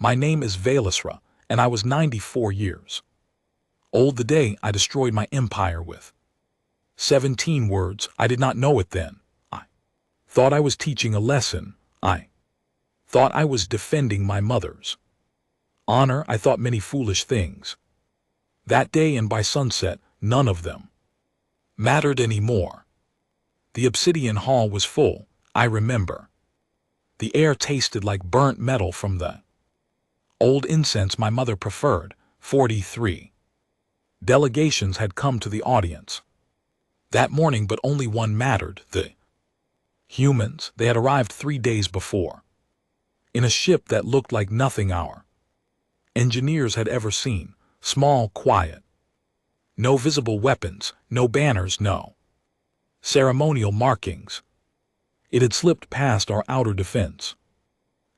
My name is Velasra, and I was 94 years old the day I destroyed my empire with 17 words. I did not know it then. I thought I was teaching a lesson. I thought I was defending my mother's honor. I thought many foolish things. That day, and by sunset, none of them mattered anymore. The obsidian hall was full, I remember. The air tasted like burnt metal from the old incense my mother preferred. 43 delegations had come to the audience that morning, but only one mattered. The humans. They had arrived 3 days before, in a ship that looked like nothing our engineers had ever seen. Small, quiet. No visible weapons, no banners, no ceremonial markings. It had slipped past our outer defense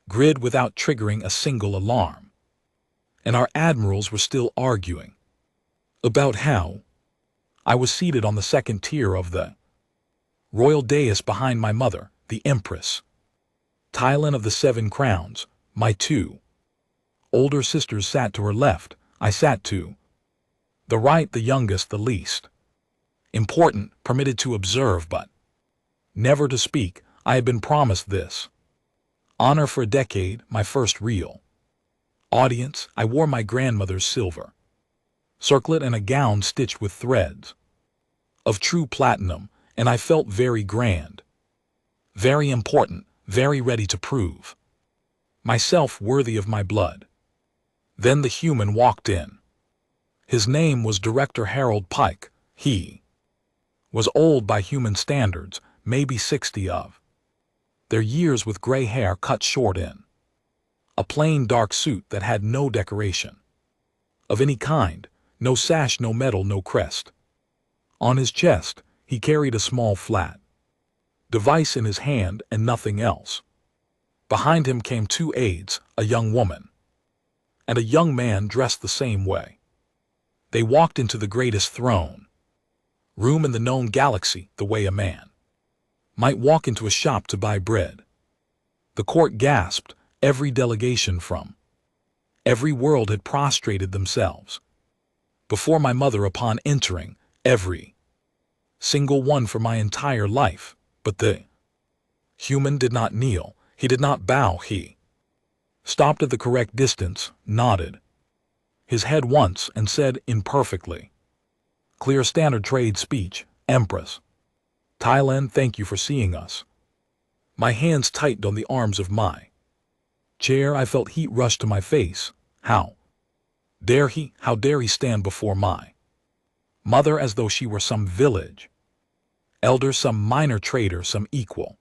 grid without triggering a single alarm. And our admirals were still arguing about how. I was seated on the second tier of the royal dais behind my mother, the Empress Thailand of the 7 Crowns. My 2 older sisters sat to her left. I sat to the right, the youngest, the least important, permitted to observe but never to speak. I had been promised this honor for a decade, my first real audience. I wore my grandmother's silver circlet and a gown stitched with threads of true platinum, and I felt very grand, very important, very ready to prove myself worthy of my blood. Then the human walked in. His name was Director Harold Pike. He was old by human standards, maybe 60 of their years, with gray hair cut short in a plain dark suit that had no decoration of any kind, no sash, no medal, no crest. On his chest, he carried a small flat device in his hand and nothing else. Behind him came 2 aides, a young woman and a young man dressed the same way. They walked into the greatest throne room in the known galaxy, the way a man might walk into a shop to buy bread. The court gasped. Every delegation from every world had prostrated themselves before my mother upon entering, every single one for my entire life. But the human did not kneel, he did not bow, he stopped at the correct distance, nodded his head once, and said in perfectly clear standard trade speech, "Empress Thailand, thank you for seeing us." My hands tightened on the arms of my chair. I felt heat rush to my face. How dare he stand before my mother as though she were some village elder, some minor trader, some equal.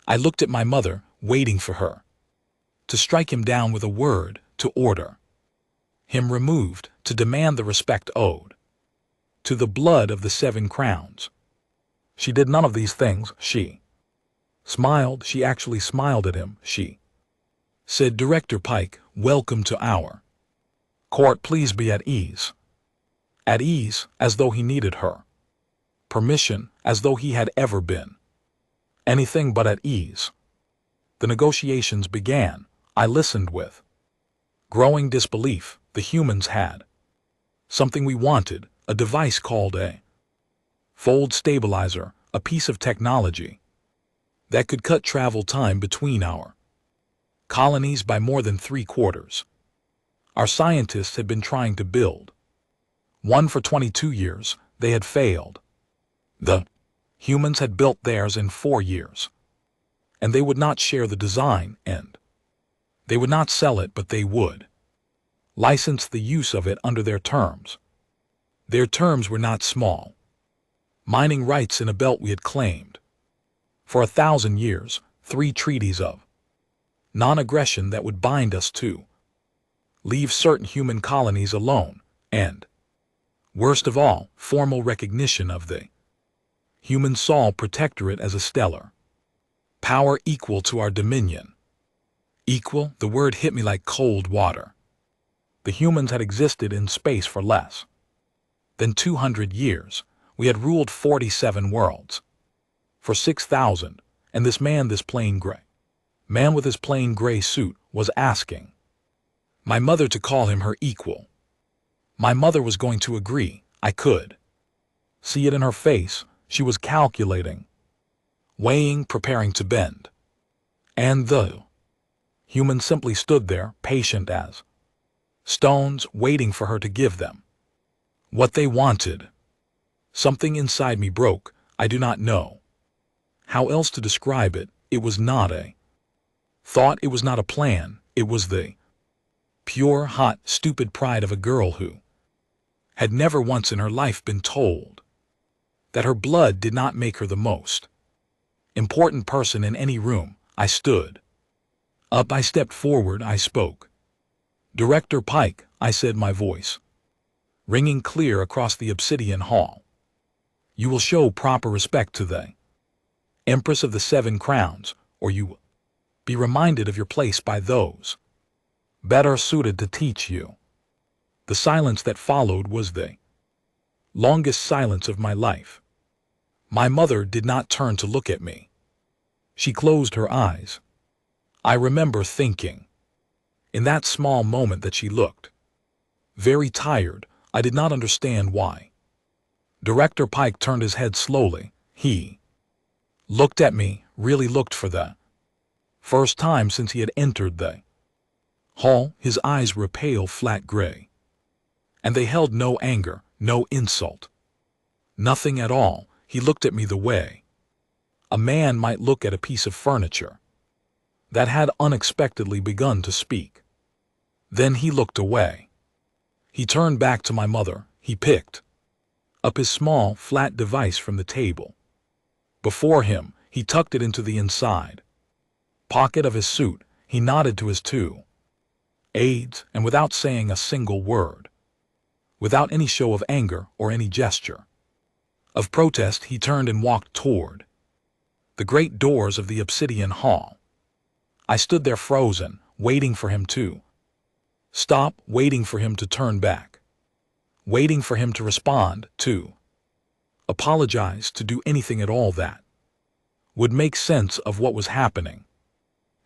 I looked at my mother, waiting for her to strike him down with a word, to order him removed, to demand the respect owed to the blood of the 7 Crowns. She did none of these things. She smiled. She actually smiled at him. She said, "Director Pike, welcome to our court. Please be at ease." At ease, as though he needed her permission, as though he had ever been anything but at ease. The negotiations began. I listened with growing disbelief. The humans had something we wanted, a device called a fold stabilizer, a piece of technology that could cut travel time between our colonies by more than 3/4. Our scientists had been trying to build one for 22 years. They had failed. The humans had built theirs in 4 years. And they would not share the design, and they would not sell it, but they would license the use of it under their terms. Their terms were not small. Mining rights in a belt we had claimed for 1,000 years, 3 treaties of non-aggression that would bind us to leave certain human colonies alone, and, worst of all, formal recognition of the human Sol Protectorate as a stellar power equal to our dominion. Equal, the word hit me like cold water. The humans had existed in space for less than 200 years. We had ruled 47 worlds for 6,000, and this man, this plain gray man with his plain gray suit, was asking My mother to call him her equal. My mother was going to agree. I could see it in her face. She was calculating, weighing, preparing to bend. And the human simply stood there, patient as stones, waiting for her to give them what they wanted. Something inside me broke. I do not know how else to describe it. It was not a thought. It was not a plan. It was the pure, hot, stupid pride of a girl who had never once in her life been told that her blood did not make her the most important person in any room. I stood up. I stepped forward. I spoke. "Director Pike," I said, my voice ringing clear across the obsidian hall. "You will show proper respect to the Empress of the Seven Crowns, or you will be reminded of your place by those better suited to teach you." The silence that followed was the longest silence of my life. My mother did not turn to look at me. She closed her eyes. I remember thinking in that small moment that she looked very tired. I did not understand why. Director Pike turned his head slowly. He looked at me, really looked for the first time since he had entered the hall. His eyes were pale, flat gray, and they held no anger, no insult, nothing at all. He looked at me the way a man might look at a piece of furniture that had unexpectedly begun to speak. Then he looked away. He turned back to my mother. He picked up his small, flat device from the table before him. He tucked it into the inside pocket of his suit. He nodded to his two aides, and without saying a single word, without any show of anger or any gesture of protest, he turned and walked toward the great doors of the obsidian hall. I stood there frozen, waiting for him to stop, waiting for him to turn back, waiting for him to respond, to apologize, to do anything at all that would make sense of what was happening.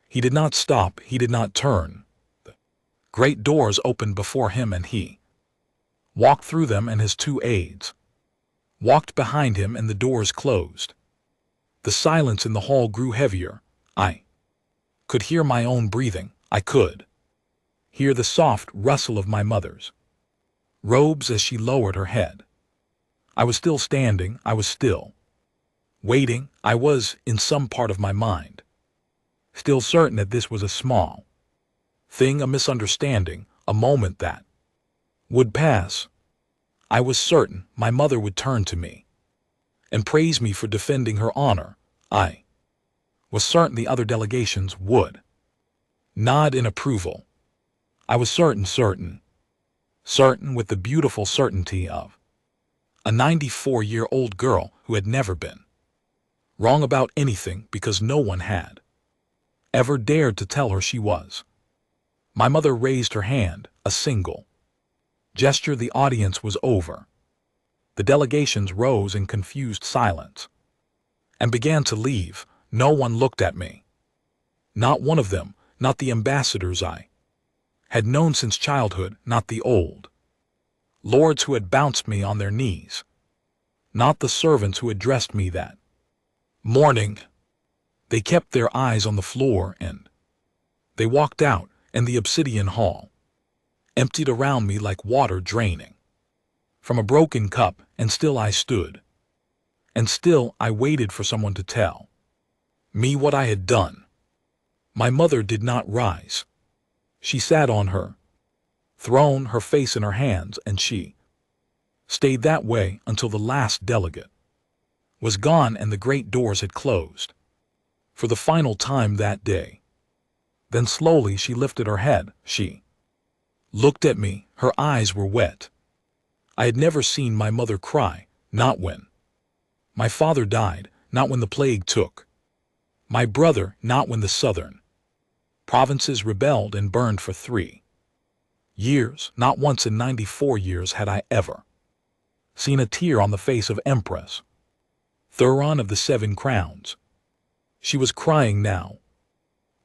He did not stop. He did not turn. The great doors opened before him, and he walked through them, and his two aides walked behind him, and the doors closed. The silence in the hall grew heavier. I could hear my own breathing. I could hear the soft rustle of my mother's robes as she lowered her head. I was still standing. I was still waiting. I was, in some part of my mind, still certain that this was a small thing, a misunderstanding, a moment that would pass. I was certain my mother would turn to me and praise me for defending her honor. I was certain the other delegations would nod in approval. I was certain with the beautiful certainty of a 94-year-old girl who had never been wrong about anything because no one had ever dared to tell her she was. My mother raised her hand, a single gesture. The audience was over. The delegations rose in confused silence and began to leave. No one looked at me. Not one of them, not the ambassadors I had known since childhood, not the old lords who had bounced me on their knees, not the servants who had dressed me that morning. They kept their eyes on the floor, and they walked out, and the obsidian hall emptied around me like water draining from a broken cup. And still I stood, and still I waited for someone to tell me what I had done. My mother did not rise. She sat on her throne, her face in her hands, and she stayed that way until the last delegate was gone and the great doors had closed for the final time that day. Then slowly she lifted her head. She looked at me. Her eyes were wet. I had never seen my mother cry, not when my father died, not when the plague took my brother, not when the southern provinces rebelled and burned for 3 years. Not once in 94 years had I ever seen a tear on the face of Empress Thuron of the Seven Crowns. She was crying now.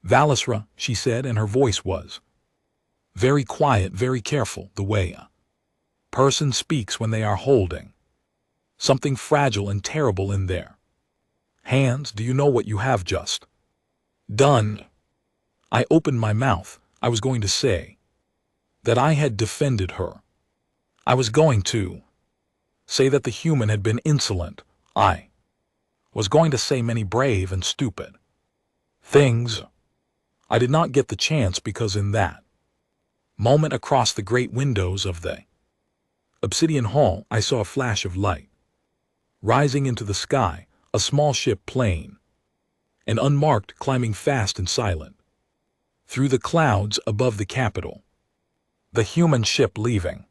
"Valisra," she said, and her voice was Very quiet, very careful, the way a person speaks when they are holding something fragile and terrible in their hands. Do you know what you have just done? I opened my mouth. I was going to say that I had defended her. I was going to say that the human had been insolent. I was going to say many brave and stupid things. I did not get the chance because in that moment across the great windows of the obsidian hall I saw a flash of light rising into the sky, a small ship plane, and unmarked, climbing fast and silent through the clouds above the capital. The human ship leaving.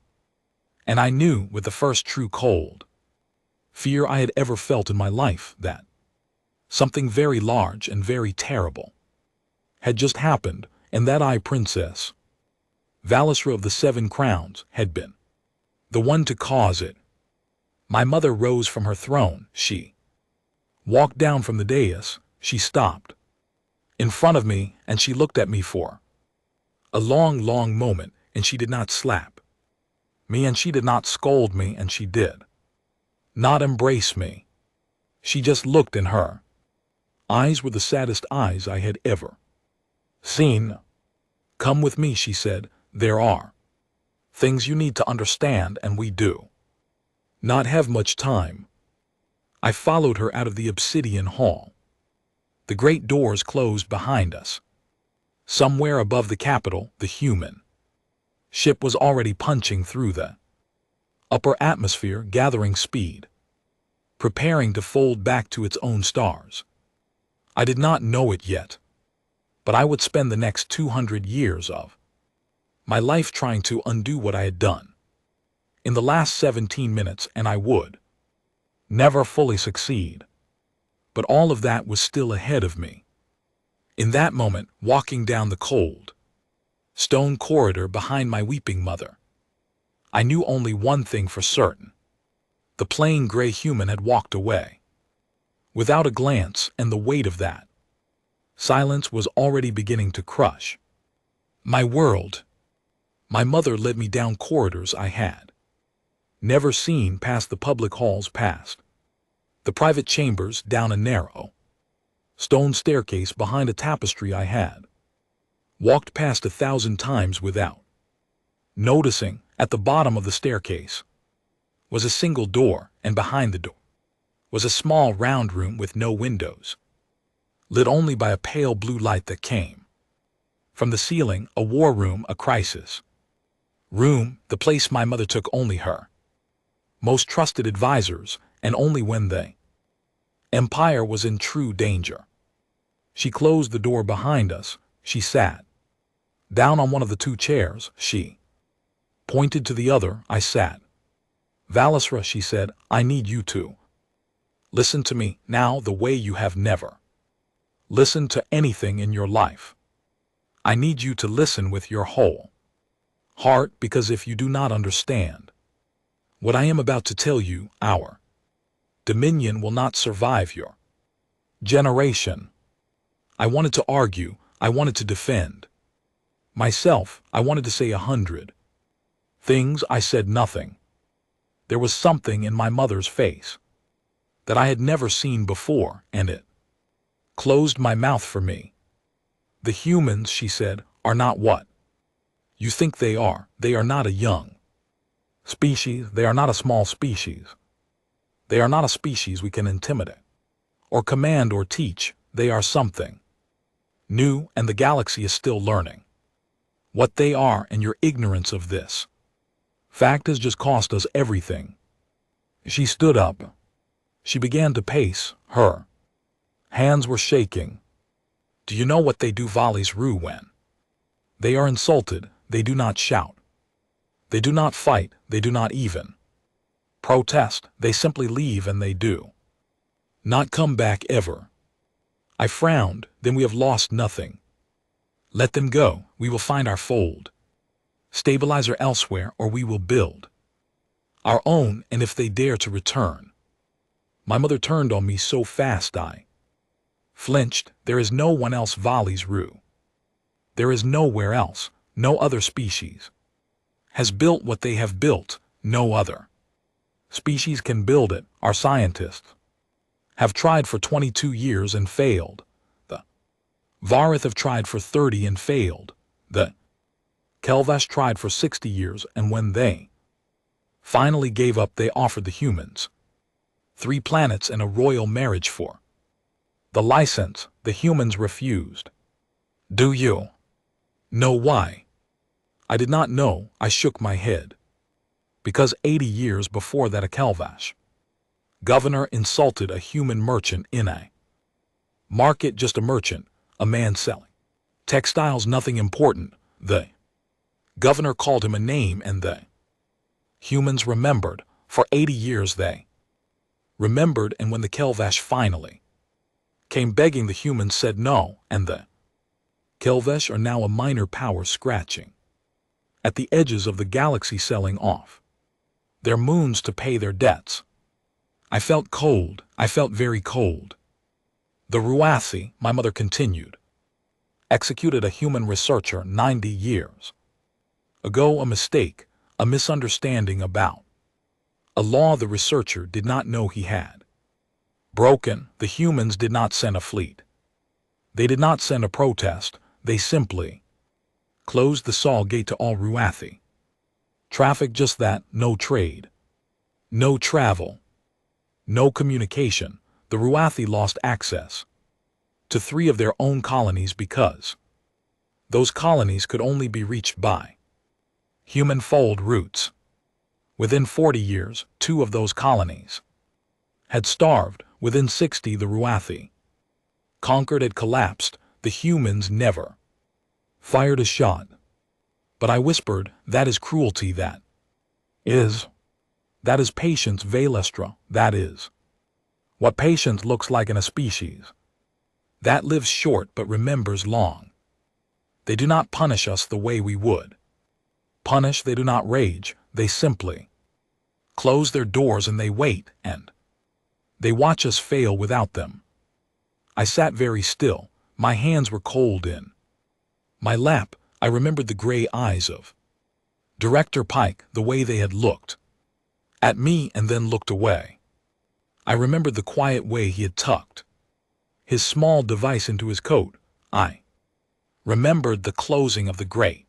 And I knew with the first true cold fear I had ever felt in my life that something very large and very terrible had just happened, and that I, Princess Valisra of the Seven Crowns, had been the one to cause it. My mother rose from her throne. She walked down from the dais. She stopped in front of me, and she looked at me for a long, long moment, and she did not slap me, and she did not scold me, and she did not embrace me. She just looked, in her eyes were the saddest eyes I had ever seen. Come with me, she said. There are things you need to understand, and we do not have much time. I followed her out of the obsidian hall. The great doors closed behind us. Somewhere above the capital, the human ship was already punching through the upper atmosphere, gathering speed, preparing to fold back to its own stars. I did not know it yet, but I would spend the next 200 years of my life trying to undo what I had done in the last 17 minutes, and I would never fully succeed. But all of that was still ahead of me. In that moment, walking down the cold stone corridor behind my weeping mother, I knew only one thing for certain. The plain gray human had walked away without a glance, and the weight of that silence was already beginning to crush my world. My mother led me down corridors I had never seen, past the public halls, past the private chambers, down a narrow stone staircase behind a tapestry I had walked past 1,000 times without noticing. At the bottom of the staircase was a single door, and behind the door was a small round room with no windows, lit only by a pale blue light that came from the ceiling. A war room, a crisis room, the place my mother took only her most trusted advisors, and only when the empire was in true danger. She closed the door behind us. She sat down on one of the two chairs. She pointed to the other. I sat. Valisra, she said, I need you to listen to me now the way you have never listened to anything in your life. I need you to listen with your whole heart, because if you do not understand what I am about to tell you, our dominion will not survive your generation. I wanted to argue. I wanted to defend myself. I wanted to say 100 things. I said nothing. There was something in my mother's face that I had never seen before, and it closed my mouth for me. The humans, she said, are not what you think they are. They are not a young species. They are not a small species. They are not a species we can intimidate or command or teach. They are something new, and the galaxy is still learning what they are, and your ignorance of this fact has just cost us everything. She stood up. She began to pace. Her hands were shaking. Do you know what they do, Valisru, when they are insulted? They do not shout. They do not fight. They do not even protest. They simply leave, and they do not come back ever. I frowned. Then we have lost nothing. Let them go. We will find our fold stabilizer elsewhere, or we will build our own, and if they dare to return. My mother turned on me so fast I flinched. There is no one else, Valisru. There is nowhere else. No other species has built what they have built. No other species can build it. Our scientists have tried for 22 years and failed. The Varith have tried for 30 and failed. The Kelvash tried for 60 years, and when they finally gave up, they offered the humans 3 planets and a royal marriage for the license. The humans refused. Do you know why? I did not know. I shook my head. Because 80 years before that, a Kelvash governor insulted a human merchant in a market. Just a merchant, a man selling textiles, nothing important. The governor called him a name, and the humans remembered. For 80 years they remembered, and when the Kelvash finally came begging, the humans said no, and the Kelvash are now a minor power scratching at the edges of the galaxy, selling off their moons to pay their debts. I felt cold. I felt very cold. The Ruathi, my mother continued, executed a human researcher 90 years ago. A mistake, a misunderstanding about a law the researcher did not know he had broken. The humans did not send a fleet. They did not send a protest. They simply closed the Sol Gate to all Ruathi traffic. Just that. No trade, no travel, no communication. The Ruathi lost access to 3 of their own colonies because those colonies could only be reached by human fold routes. Within 40 years, 2 of those colonies had starved. Within 60, the Ruathi conquered, had collapsed. The humans never fired a shot. But I whispered, that is cruelty. That is patience, Valestra. That is what patience looks like in a species that lives short but remembers long. They do not punish us the way we would punish. They do not rage. They simply close their doors and they wait, and they watch us fail without them. I sat very still. My hands were cold in my lap. I remembered the gray eyes of Director Pike, the way they had looked at me and then looked away. I remembered the quiet way he had tucked his small device into his coat. I remembered the closing of the great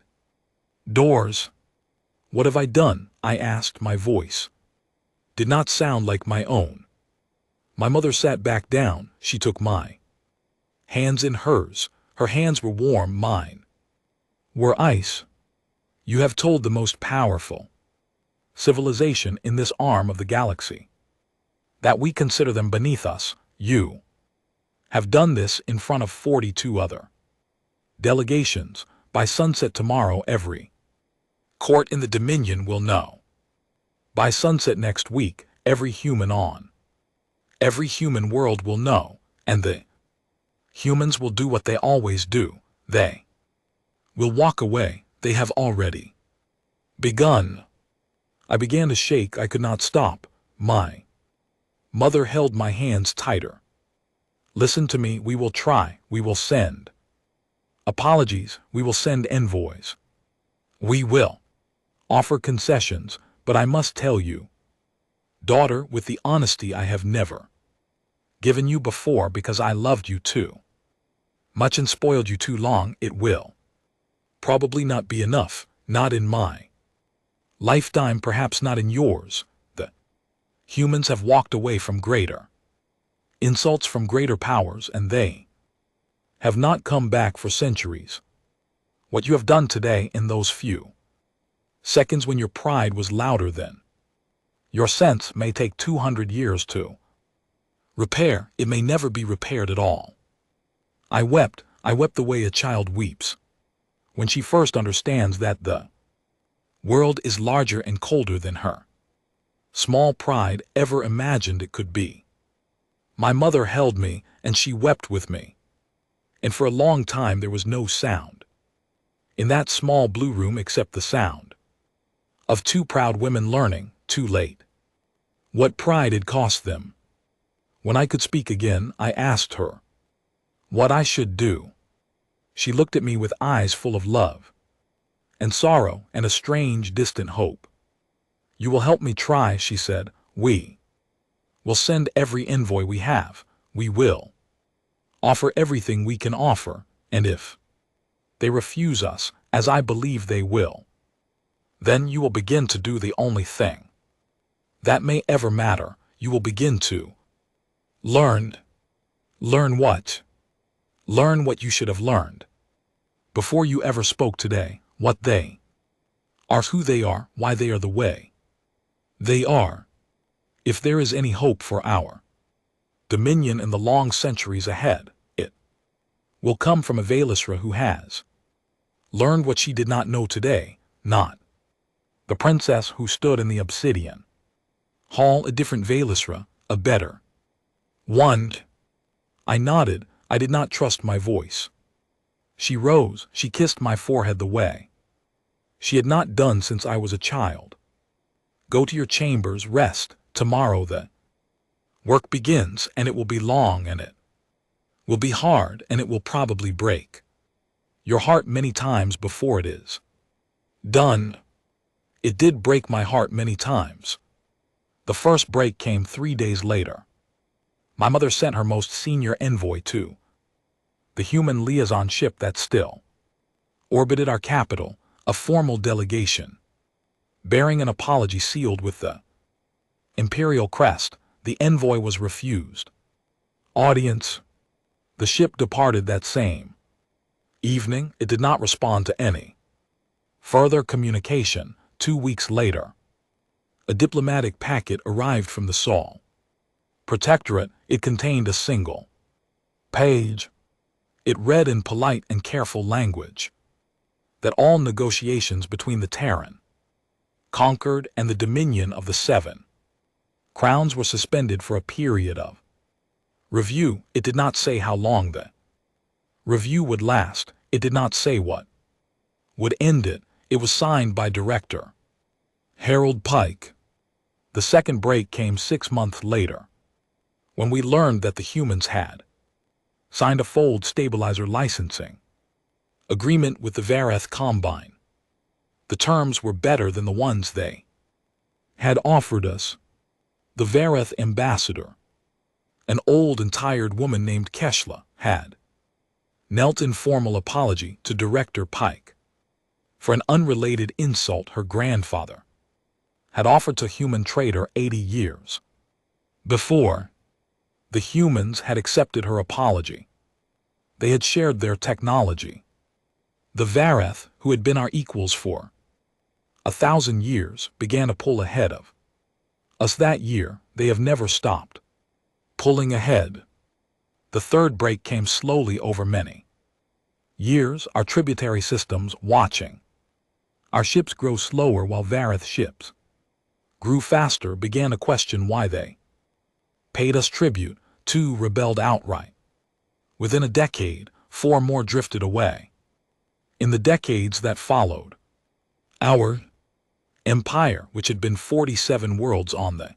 doors. What have I done? I asked. My voice did not sound like my own. My mother sat back down. She took my hands in hers. Her hands were warm. Mine were ice. You have told the most powerful civilization in this arm of the galaxy that we consider them beneath us. You have done this in front of 42 other delegations. By sunset tomorrow, every court in the Dominion will know. By sunset next week, every human on every human world will know, and the humans will do what they always do. They will walk away. They have already begun. I began to shake. I could not stop. My mother held my hands tighter. Listen to me. We will try. We will send apologies. We will send envoys. We will offer concessions. But I must tell you, daughter, with the honesty I have never given you before, because I loved you too much and spoiled you too long, it will probably not be enough. Not in my lifetime, perhaps not in yours. The humans have walked away from greater insults, from greater powers, and they have not come back for centuries. What you have done today, in those few seconds when your pride was louder than your sense, may take 200 years to repair. It may never be repaired at all. I wept the way a child weeps when she first understands that the world is larger and colder than her small pride ever imagined it could be. My mother held me, and she wept with me. And for a long time there was no sound in that small blue room except the sound of 2 proud women learning, too late, what pride had cost them. When I could speak again, I asked her what I should do. She looked at me with eyes full of love. and sorrow and a strange, distant hope. You will help me try, she said. We will send every envoy we have. We will offer everything we can offer, and if they refuse us, as I believe they will, then you will begin to do the only thing that may ever matter. You will begin to learn. Learn what? Learn what you should have learned before you ever spoke today, what they are, who they are, why they are the way they are. If there is any hope for our dominion in the long centuries ahead, it will come from a Valisra who has learned what she did not know today, not the princess who stood in the obsidian hall, a different Valisra, a better one. I nodded. I did not trust my voice. She rose. She kissed my forehead the way she had not done since I was a child. Go to your chambers, rest. Tomorrow the work begins, and it will be long, and it will be hard, and it will probably break your heart many times before it is done. It did break my heart many times. The first break came 3 days later. My mother sent her most senior envoy to the human liaison ship that still orbited our capital, a formal delegation bearing an apology sealed with the imperial crest. The envoy was refused audience. The ship departed that same evening. It did not respond to any further communication. 2 weeks later, a diplomatic packet arrived from the Sol Protectorate. It contained a single page. It read in polite and careful language that all negotiations between the Terran conquered and the dominion of the 7 crowns were suspended for a period of review. It did not say how long the review would last. It did not say what would end it. It was signed by Director Harold Pike. The second break came 6 months later, when we learned that the humans had signed a fold stabilizer licensing agreement with the Vareth Combine. The terms were better than the ones they had offered us. The Vareth ambassador, an old and tired woman named Keshla, had knelt in formal apology to Director Pike for an unrelated insult her grandfather had offered to human trader 80 years before. The humans had accepted her apology. They had shared their technology. The Vareth, who had been our equals for 1,000 years, began to pull ahead of us that year. They have never stopped pulling ahead. The third break came slowly over many years, our tributary systems watching our ships grow slower while Vareth ships grew faster, began to question why they paid us tribute. 2 rebelled outright. Within a decade, 4 more drifted away. In the decades that followed, our empire, which had been 47 worlds on the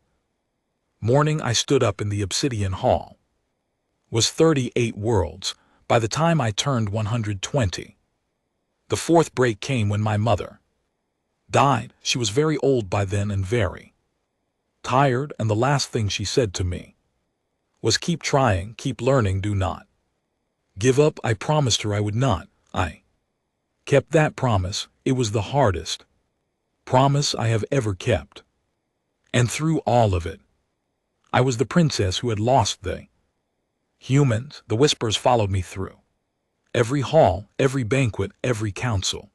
morning I stood up in the Obsidian Hall, was 38 worlds by the time I turned 120. The fourth break came when my mother died. She was very old by then and very tired, and the last thing she said to me was, keep trying, keep learning, do not give up. I promised her I would not. I kept that promise. It was the hardest promise I have ever kept. And through all of it, I was the princess who had lost the humans. The whispers followed me through every hall, every banquet, every council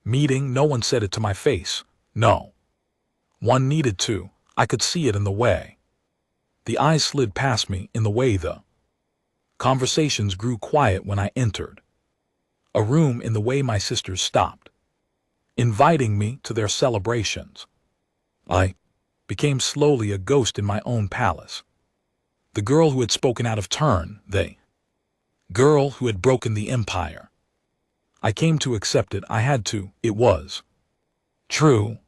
meeting. No one said it to my face. No one needed to. I could see it in the way the eyes slid past me, in the way the conversations grew quiet when I entered a room, in the way my sisters stopped inviting me to their celebrations. I became slowly a ghost in my own palace. The girl who had spoken out of turn, the girl who had broken the empire. I came to accept it. I had to. It was true.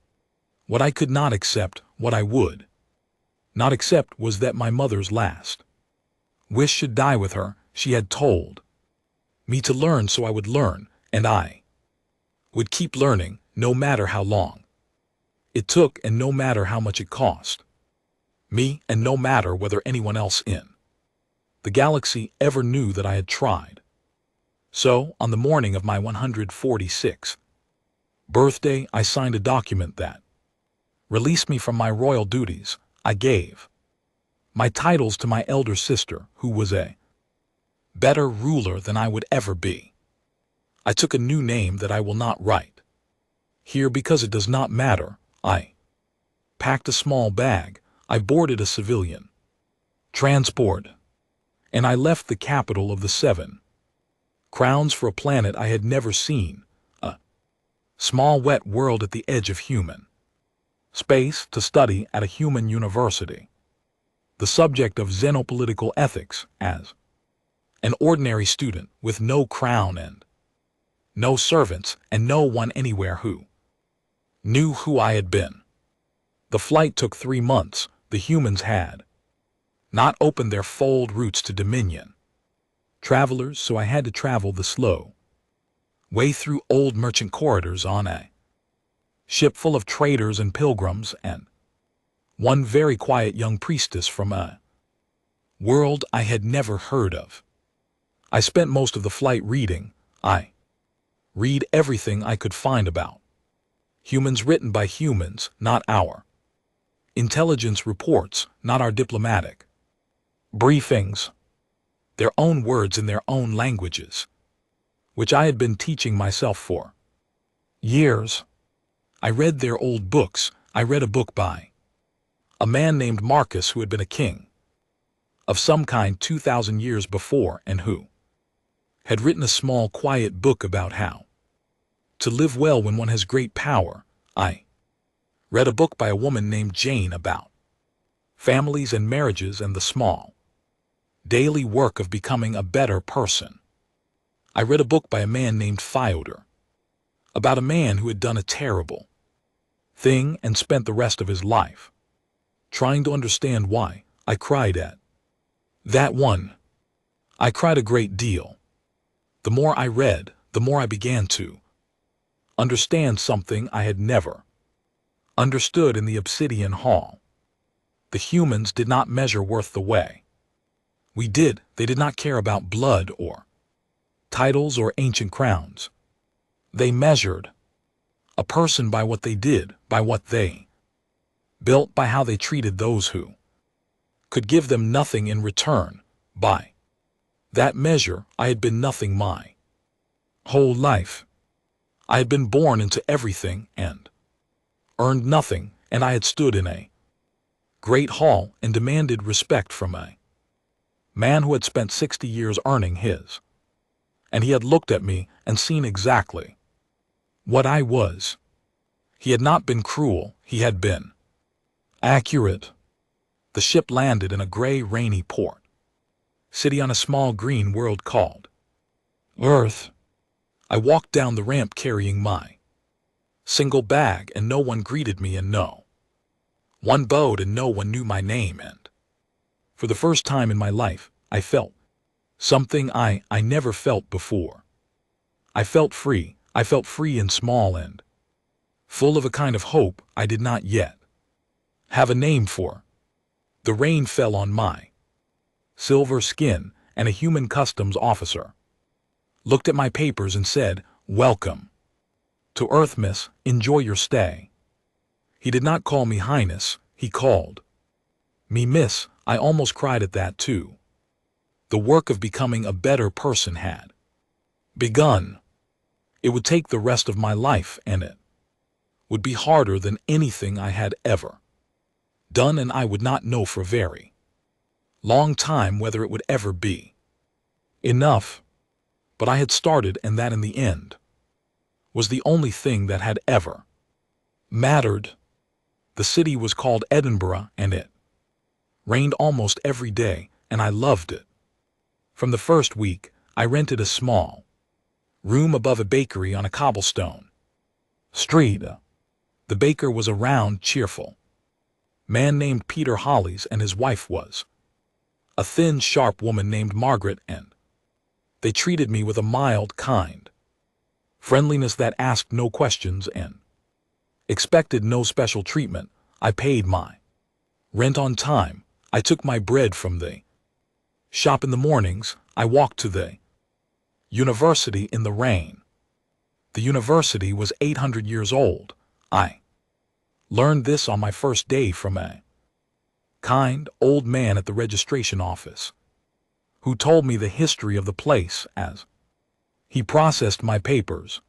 What I could not accept, what I would not accept, was that my mother's last wish should die with her. She had told me to learn, so I would learn, and I Would keep learning, no matter how long it took and no matter how much it cost me and no matter whether anyone else in the galaxy ever knew that I had tried. So, on the morning of my 146th birthday, I signed a document that released me from my royal duties. I gave my titles to my elder sister, who was a better ruler than I would ever be. I took a new name that I will not write here because it does not matter. I packed a small bag, I boarded a civilian transport, and I left the capital of the 7 crowns for a planet I had never seen, a small wet world at the edge of human space, to study at a human university the subject of xenopolitical ethics as an ordinary student with no crown and no servants and no one anywhere who knew who I had been. The flight took 3 months. The humans had not opened their fold routes to Dominion travelers, so I had to travel the slow way through old merchant corridors on a ship full of traders and pilgrims and one very quiet young priestess from a world I had never heard of. I spent most of the flight reading. I read everything I could find about humans, written by humans, not our intelligence reports, not our diplomatic briefings, their own words in their own languages, which I had been teaching myself for years. I read their old books. I read a book by a man named Marcus who had been a king of some kind 2,000 years before and who had written a small, quiet book about how to live well when one has great power. I read a book by a woman named Jane about families and marriages and the small daily work of becoming a better person. I read a book by a man named Fyodor about a man who had done a terrible thing and spent the rest of his life trying to understand why. I cried at that one. I cried a great deal. The more I read, the more I began to understand something I had never understood in the Obsidian Hall. The humans did not measure worth the way we did. They did not care about blood or titles or ancient crowns. They measured a person by what they did, by what they built, by how they treated those who could give them nothing in return. By that measure, I had been nothing my whole life. I had been born into everything and earned nothing, and I had stood in a great hall and demanded respect from a man who had spent 60 years earning his, and he had looked at me and seen exactly what I was. He had not been cruel, he had been accurate. The ship landed in a gray, rainy port city on a small green world called Earth. I walked down the ramp carrying my single bag, and no one greeted me and no one bowed and no one knew my name, and for the first time in my life, I felt something I never felt before. I felt free. I felt free and small and full of a kind of hope I did not yet have a name for. The rain fell on my silver skin, and a human customs officer looked at my papers and said, "Welcome to Earth, miss. Enjoy your stay." He did not call me Highness. He called me Miss. I almost cried at that too. The work of becoming a better person had begun. It would take the rest of my life, and it would be harder than anything I had ever done, and I would not know for a very long time whether it would ever be enough. But I had started, and that in the end was the only thing that had ever mattered. The city was called Edinburgh, and it rained almost every day, and I loved it. From the first week, I rented a small room above a bakery on a cobblestone street. The baker was a round, cheerful man named Peter Hollies, and his wife was a thin, sharp woman named Margaret, and they treated me with a mild, kind friendliness that asked no questions and expected no special treatment. I paid my rent on time. I took my bread from the shop in the mornings. I walked to the university in the rain. The university was 800 years old. I learned this on my first day from a kind old man at the registration office, who told me the history of the place as he processed my papers.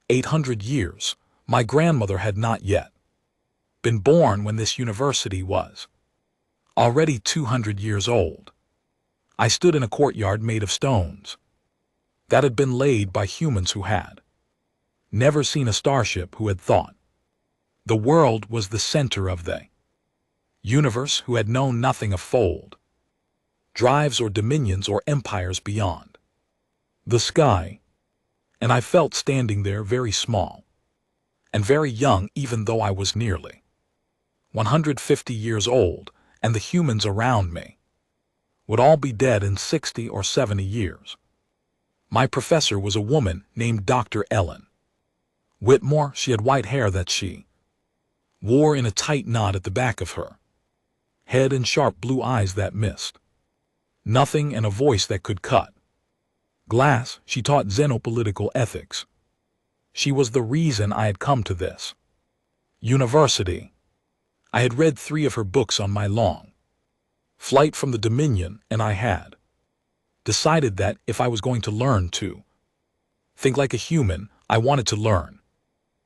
800 years. My grandmother had not yet been born when this university was already 200 years old. I stood in a courtyard made of stones that had been laid by humans who had never seen a starship, who had thought the world was the center of the universe, who had known nothing of fold drives or dominions or empires beyond the sky. And I felt standing there very small and very young, even though I was nearly 150 years old, and the humans around me would all be dead in 60 or 70 years. My professor was a woman named Dr. Ellen Whitmore. She had white hair that she wore in a tight knot at the back of her head, and sharp blue eyes that missed nothing, and a voice that could cut glass. She taught xenopolitical ethics. She was the reason I had come to this university. I had read 3 of her books on my long flight from the Dominion, and I had decided that if I was going to learn to think like a human, I wanted to learn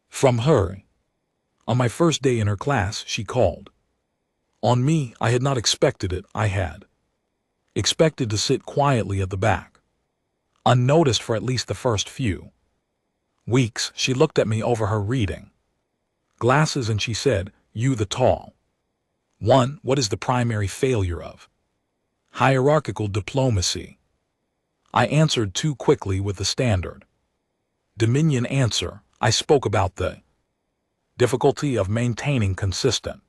from her. On my first day in her class, she called on me. I had not expected it. I had expected to sit quietly at the back, unnoticed for at least the first few weeks. She looked at me over her reading glasses and she said, "You, the tall one, what is the primary failure of hierarchical diplomacy?" I answered too quickly with the standard Dominion answer. I spoke about the difficulty of maintaining consistent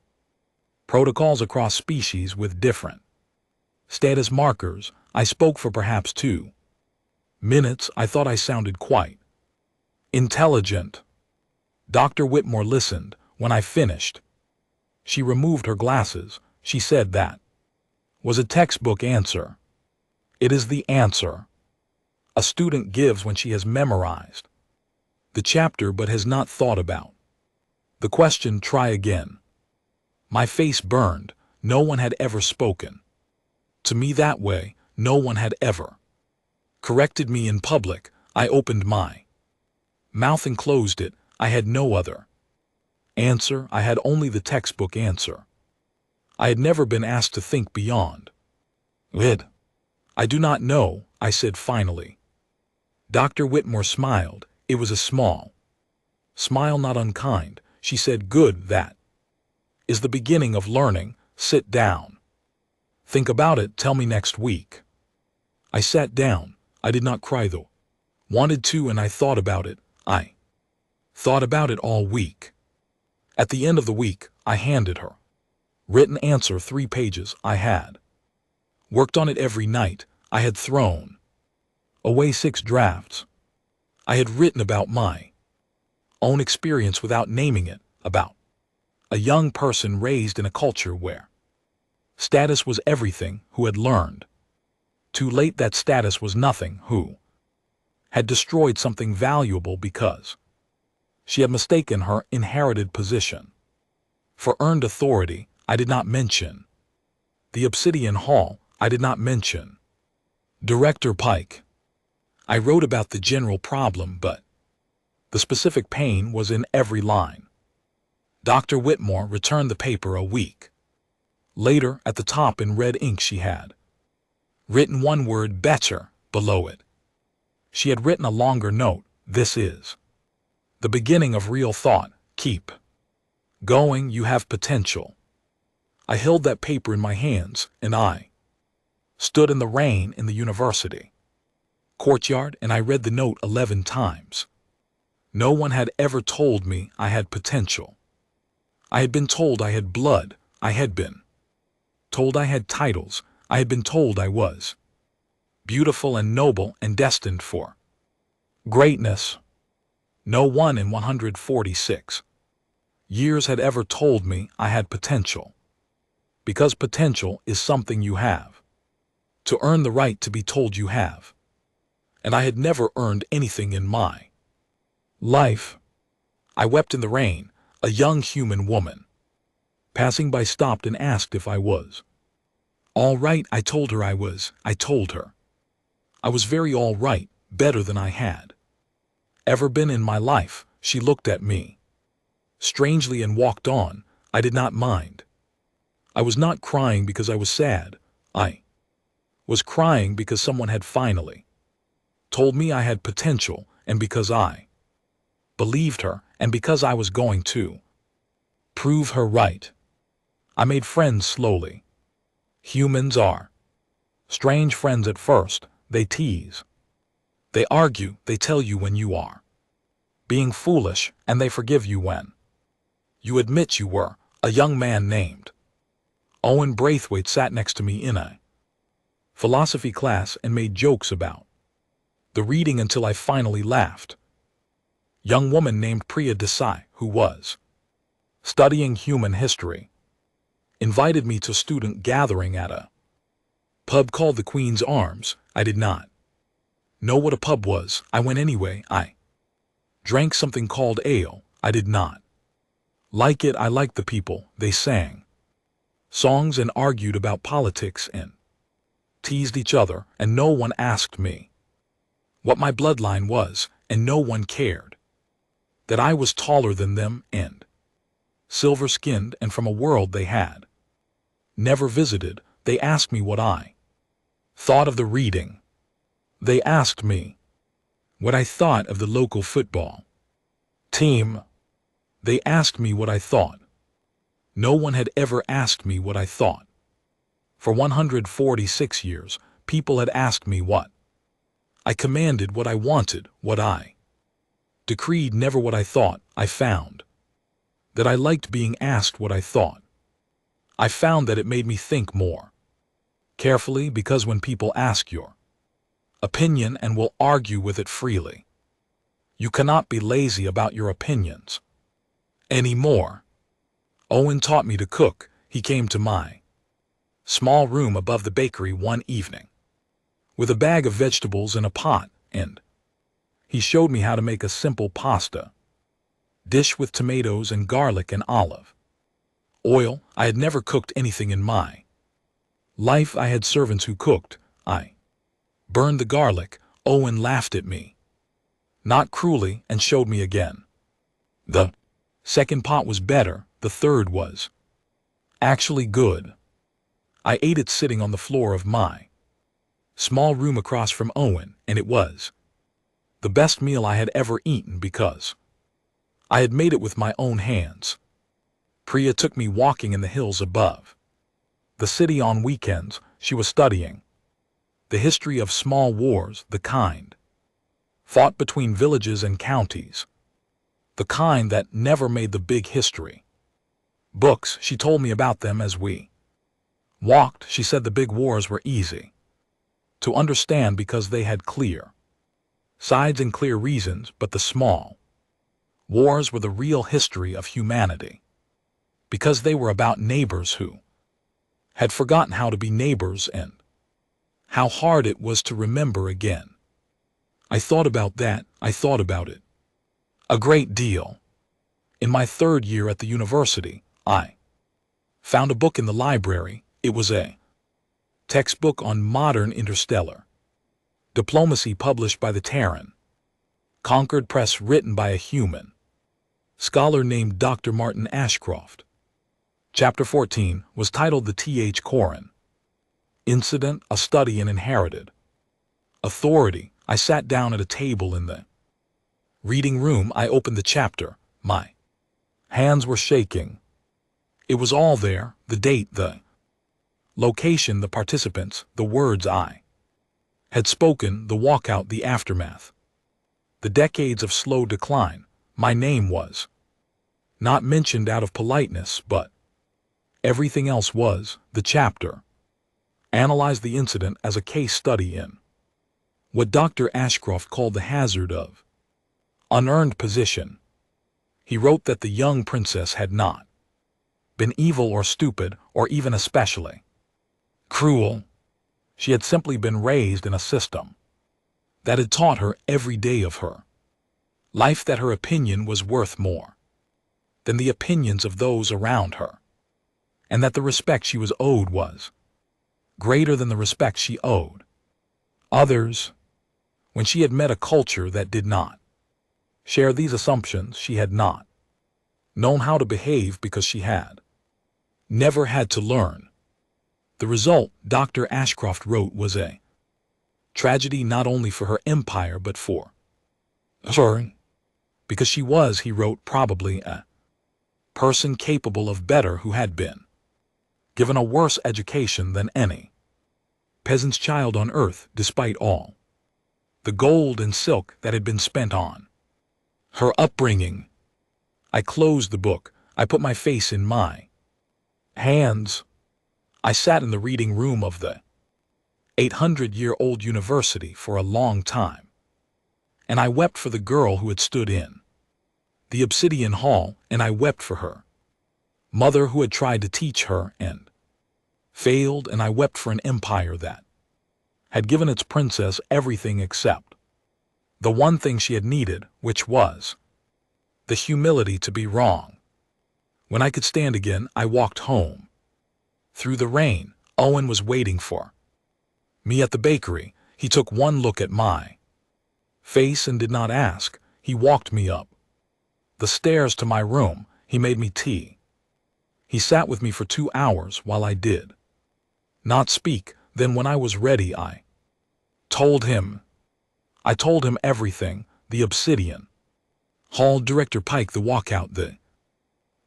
protocols across species with different status markers. I spoke for perhaps 2 minutes. I thought I sounded quite intelligent. Dr. Whitmore listened. When I finished, she removed her glasses. She said that was a textbook answer. It is the answer a student gives when she has memorized the chapter but has not thought about the question. Try again. My face burned. No one had ever spoken to me that way. No one had ever corrected me in public. I opened my mouth and closed it. I had no other answer. I had only the textbook answer. I had never been asked to think beyond it. I do not know, I said finally. Dr. Whitmore smiled. It was a small smile, not unkind. She said, "Good, that is the beginning of learning. Sit down. Think about it. Tell me next week." I sat down. I did not cry though. Wanted to, and I thought about it. I thought about it all week. At the end of the week, I handed her written answer, 3 pages. I had worked on it every night. I had thrown away 6 drafts. I had written about my own experience without naming it, about a young person raised in a culture where status was everything, who had learned too late that status was nothing, who had destroyed something valuable because she had mistaken her inherited position for earned authority. I did not mention the Obsidian Hall. I did not mention Director Pike. I wrote about the general problem, but the specific pain was in every line. Dr. Whitmore returned the paper a week later. At the top in red ink she had written one word, "better," below it. She had written a longer note. "This is the beginning of real thought. Keep going. You have potential." I held that paper in my hands, and I stood in the rain in the university courtyard, and I read the note 11 times. No one had ever told me I had potential. I had been told I had blood. I had been told I had titles. I had been told I was beautiful and noble and destined for greatness. No one in 146 years had ever told me I had potential. Because potential is something you have to earn the right to be told you have. And I had never earned anything in my life. I wept in the rain. A young human woman passing by stopped and asked if I was all right. I told her I was. I told her I was very all right, better than I had ever been in my life. She looked at me strangely and walked on. I did not mind. I was not crying because I was sad. I was crying because someone had finally told me I had potential, and because I believed her, and because I was going to prove her right. I made friends slowly. Humans are strange friends at first. They tease, they argue, they tell you when you are being foolish, and they forgive you when you admit you were. A young man named Owen Braithwaite sat next to me in a philosophy class and made jokes about the reading until I finally laughed. Young woman named Priya Desai, who was studying human history, invited me to a student gathering at a pub called the Queen's Arms. I did not know what a pub was. I went anyway. I drank something called ale. I did not like it. I liked the people. They sang songs and argued about politics and teased each other, and no one asked me what my bloodline was, and no one cared that I was taller than them and silver-skinned and from a world they had never visited. They asked me what I thought of the reading. They asked me what I thought of the local football team. They asked me what I thought. No one had ever asked me what I thought. For 146 years, people had asked me what I commanded, what I wanted, what I decreed, never what I thought. I found that I liked being asked what I thought. I found that it made me think more carefully, because when people ask your opinion and will argue with it freely, you cannot be lazy about your opinions anymore. Owen taught me to cook. He came to my small room above the bakery one evening with a bag of vegetables in a pot, and he showed me how to make a simple pasta dish with tomatoes and garlic and olive oil. I had never cooked anything in my life. I had servants who cooked. I burned the garlic. Owen laughed at me, not cruelly, and showed me again. The second pot was better. The third was actually good. I ate it sitting on the floor of my small room across from Owen, and it was the best meal I had ever eaten because I had made it with my own hands. Priya took me walking in the hills above the city on weekends. She was studying the history of small wars, the kind fought between villages and counties, the kind that never made the big history books. She told me about them as we walked. She said the big wars were easy to understand because they had clear sides and clear reasons, but the small wars were the real history of humanity because they were about neighbors who had forgotten how to be neighbors and how hard it was to remember again. I thought about that. I thought about it a great deal. In my third year at the university, I found a book in the library. It was a textbook on modern interstellar diplomacy published by the Terran Concord Press, written by a human scholar named Dr. Martin Ashcroft. Chapter 14 was titled The Th. Corin Incident, a Study in Inherited Authority. I sat down at a table in the reading room. I opened the chapter. My hands were shaking. It was all there: the date, the location, the participants, the words I had spoken, the walkout, the aftermath, the decades of slow decline. My name was not mentioned out of politeness, but everything else was. The chapter analyzed the incident as a case study in what Dr. Ashcroft called the hazard of unearned position. He wrote that the young princess had not been evil or stupid or even especially cruel. She had simply been raised in a system that had taught her every day of her life that her opinion was worth more than the opinions of those around her, and that the respect she was owed was greater than the respect she owed others. When she had met a culture that did not share these assumptions, she had not known how to behave because she had never had to learn. The result, Dr. Ashcroft wrote, was a tragedy not only for her empire but for her, because she was, he wrote, probably a person capable of better who had been given a worse education than any peasant's child on earth, despite all the gold and silk that had been spent on her upbringing. I closed the book. I put my face in my hands. I sat in the reading room of the 800-year-old university for a long time, and I wept for the girl who had stood in the obsidian hall, and I wept for her mother who had tried to teach her and failed, and I wept for an empire that had given its princess everything except the one thing she had needed, which was the humility to be wrong. When I could stand again, I walked home. Through the rain, Owen was waiting for me at the bakery. He took one look at my face and did not ask. He walked me up the stairs to my room. He made me tea. He sat with me for 2 hours while I did not speak. Then when I was ready, I told him everything, the obsidian hall, Director Pike, the walkout, the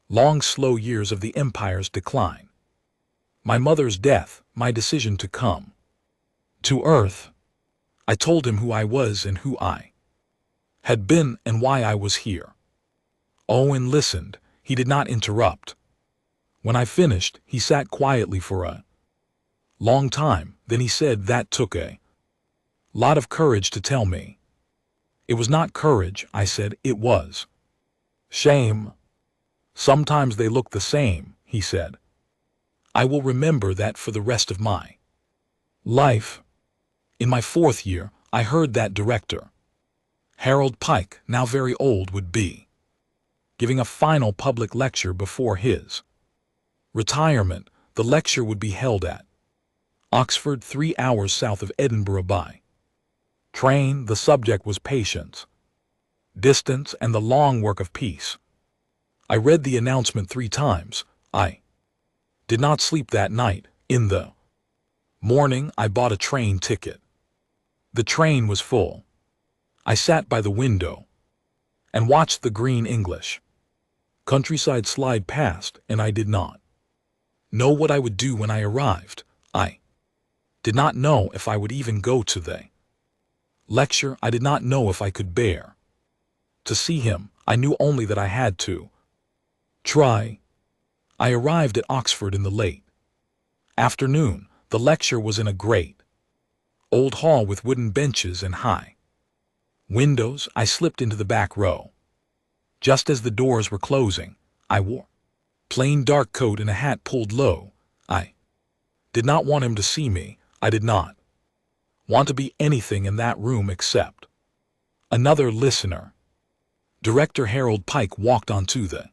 long, slow years of the empire's decline, my mother's death, my decision to come to Earth. I told him who I was and who I had been and why I was here. Owen listened. He did not interrupt. When I finished, he sat quietly for a long time. Then he said, "That took a lot of courage to tell me." "It was not courage," I said. "It was shame." "Sometimes they look the same," he said. "I will remember that for the rest of my life." In my 4th year, I heard that Director Harold Pike, now very old, would be giving a final public lecture before his retirement. The lecture would be held at Oxford, 3 hours south of Edinburgh by train. The subject was patience, distance, and the long work of peace. I read the announcement 3 times. I did not sleep that night. In the morning, I bought a train ticket. The train was full. I sat by the window and watched the green English countryside slide past, and I did not know what I would do when I arrived. I did not know if I would even go to the lecture. I did not know if I could bear to see him. I knew only that I had to try. I arrived at Oxford in the late afternoon. The lecture was in a great old hall with wooden benches and high windows. I slipped into the back row. Just as the doors were closing, I wore plain dark coat and a hat pulled low. I did not want him to see me. I did not want to be anything in that room except another listener. Director Harold Pike walked onto the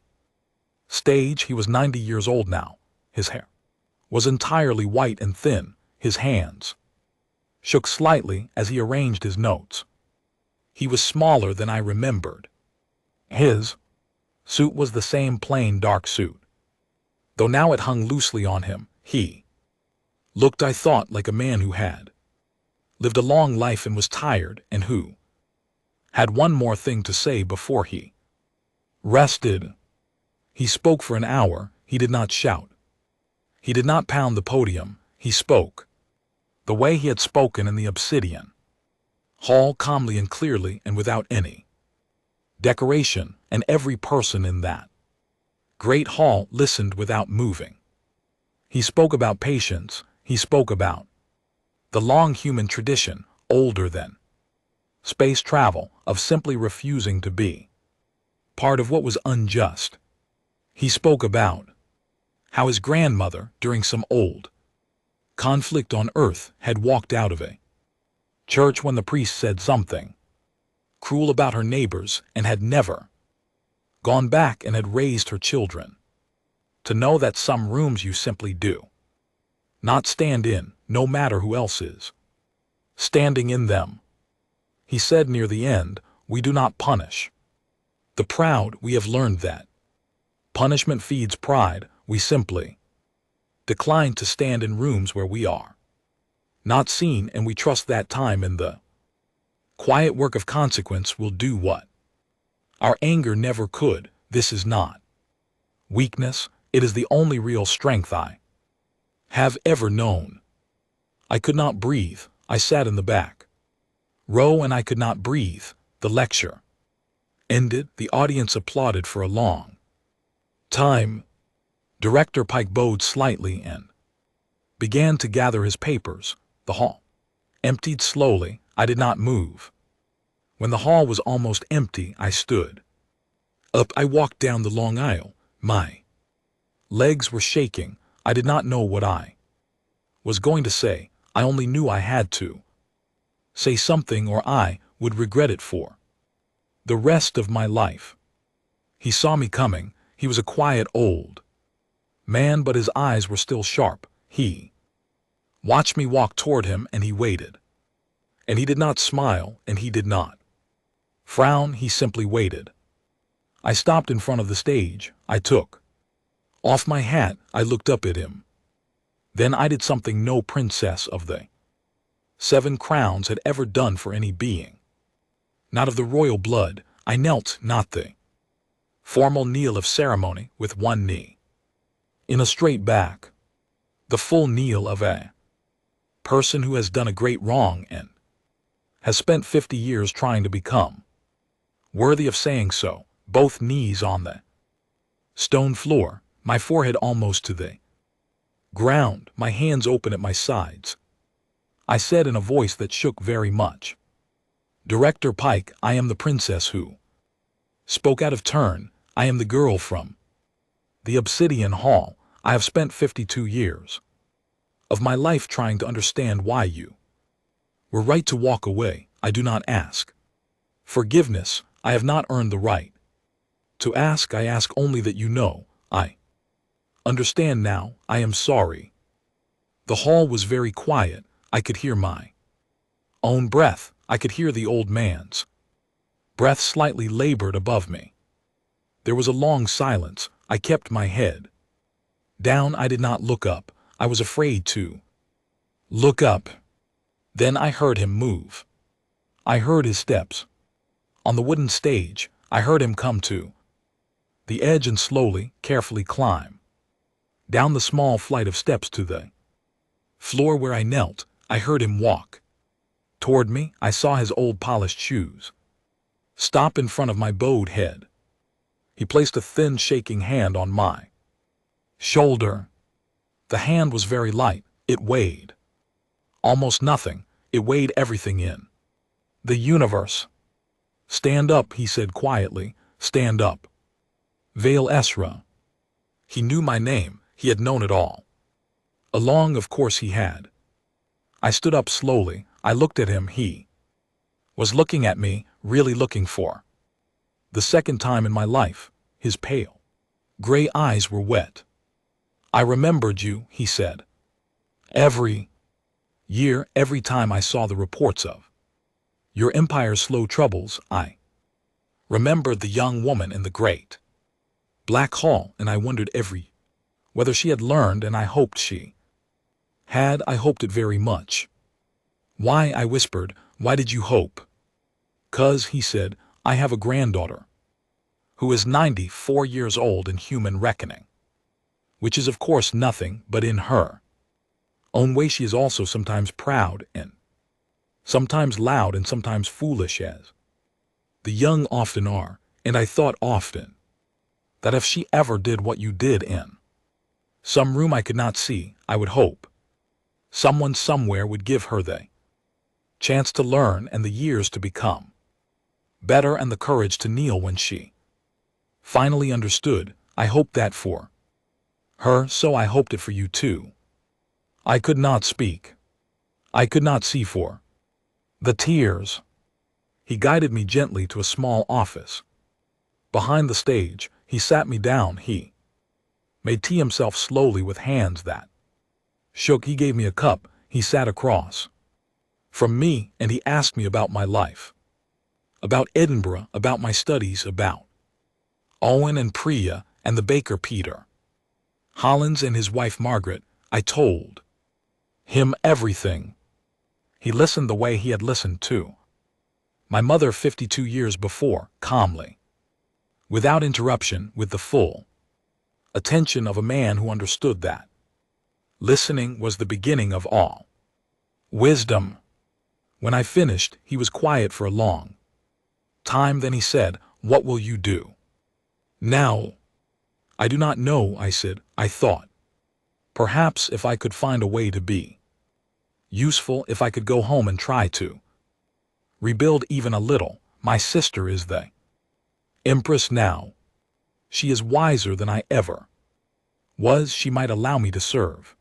stage. He was 90 years old now. His hair was entirely white and thin. His hands shook slightly as he arranged his notes. He was smaller than I remembered. His suit was the same plain dark suit, though now it hung loosely on him. He looked, I thought, like a man who had lived a long life and was tired, and who had one more thing to say before he rested. He spoke for an hour. He did not shout. He did not pound the podium. He spoke the way he had spoken in the obsidian hall, calmly and clearly and without any decoration, and every person in that great hall listened without moving. He spoke about patience. He spoke about the long human tradition, older than space travel, of simply refusing to be part of what was unjust. He spoke about how his grandmother, during some old conflict on earth, had walked out of a church when the priest said something cruel about her neighbors and had never gone back and had raised her children to know that some rooms you simply do not stand in, no matter who else is standing in them. He said near the end, we do not punish the proud. We have learned that punishment feeds pride. We simply decline to stand in rooms where we are not seen, and we trust that time in the quiet work of consequence will do what our anger never could. This is not weakness. It is the only real strength I have ever known. I could not breathe. I sat in the back row and I could not breathe. The lecture ended. The audience applauded for a long time. Director Pike bowed slightly and began to gather his papers. The hall emptied slowly. I did not move. When the hall was almost empty, I stood up. I walked down the long aisle. My legs were shaking. I did not know what I was going to say. I only knew I had to say something or I would regret it for the rest of my life. He saw me coming. He was a quiet old man, but his eyes were still sharp. He watched me walk toward him, and he waited. And he did not smile, and he did not frown. He simply waited. I stopped in front of the stage. I took off my hat. I looked up at him. Then I did something no princess of the 7 crowns had ever done for any being not of the royal blood. I knelt, not the formal kneel of ceremony, with one knee in a straight back, the full kneel of a person who has done a great wrong and has spent 50 years trying to become worthy of saying so. Both knees on the stone floor, my forehead almost to the ground, my hands open at my sides. I said in a voice that shook very much, Director Pike, I am the princess who spoke out of turn. I am the girl from the Obsidian Hall. I have spent 52 years of my life trying to understand why you were right to walk away. I do not ask forgiveness. I have not earned the right to ask. I ask only that you know I understand now. I am sorry. The hall was very quiet. I could hear my own breath. I could hear the old man's breath slightly labored above me. There was a long silence. I kept my head down. I did not look up. I was afraid to look up. Then I heard him move. I heard his steps on the wooden stage. I heard him come to the edge and slowly, carefully climb down the small flight of steps to the floor where I knelt. I heard him walk toward me. I saw his old polished shoes stop in front of my bowed head. He placed a thin, shaking hand on my shoulder. The hand was very light. It weighed almost nothing. It weighed everything in the universe. Stand up, he said quietly. Stand up. Vale Esra. He knew my name. He had known it all along. Of course he had. I stood up slowly. I looked at him. He was looking at me, really looking for the second time in my life. His pale gray eyes were wet. I remembered you, he said. Every year, every time I saw the reports of your empire's slow troubles, I remembered the young woman in the great black hall, and I wondered whether she had learned, and I hoped she had. I hoped it very much. Why, I whispered, why did you hope? 'Cause, he said, I have a granddaughter who is 94 years old in human reckoning, which is of course nothing, but in her own way she is also sometimes proud and sometimes loud and sometimes foolish, as the young often are. And I thought often that if she ever did what you did in some room I could not see, I would hope someone somewhere would give her the chance to learn and the years to become better and the courage to kneel when she finally understood. I hoped that for her, so I hoped it for you too. I could not speak. I could not see for the tears. He guided me gently to a small office. Behind the stage, he sat me down. He made tea himself slowly with hands that shook. He gave me a cup. He sat across from me and he asked me about my life, about Edinburgh, about my studies, about Owen and Priya and the baker Peter Hollins and his wife Margaret. I told him everything. He listened the way he had listened to my mother 52 years before, calmly, without interruption, with the full attention of a man who understood that listening was the beginning of all wisdom. When I finished, he was quiet for a long time. Then he said, "What will you do now?" "I do not know," I said. I thought, perhaps if I could find a way to be useful, if I could go home and try to rebuild even a little. My sister is the Empress now. She is wiser than I ever was. She might allow me to serve.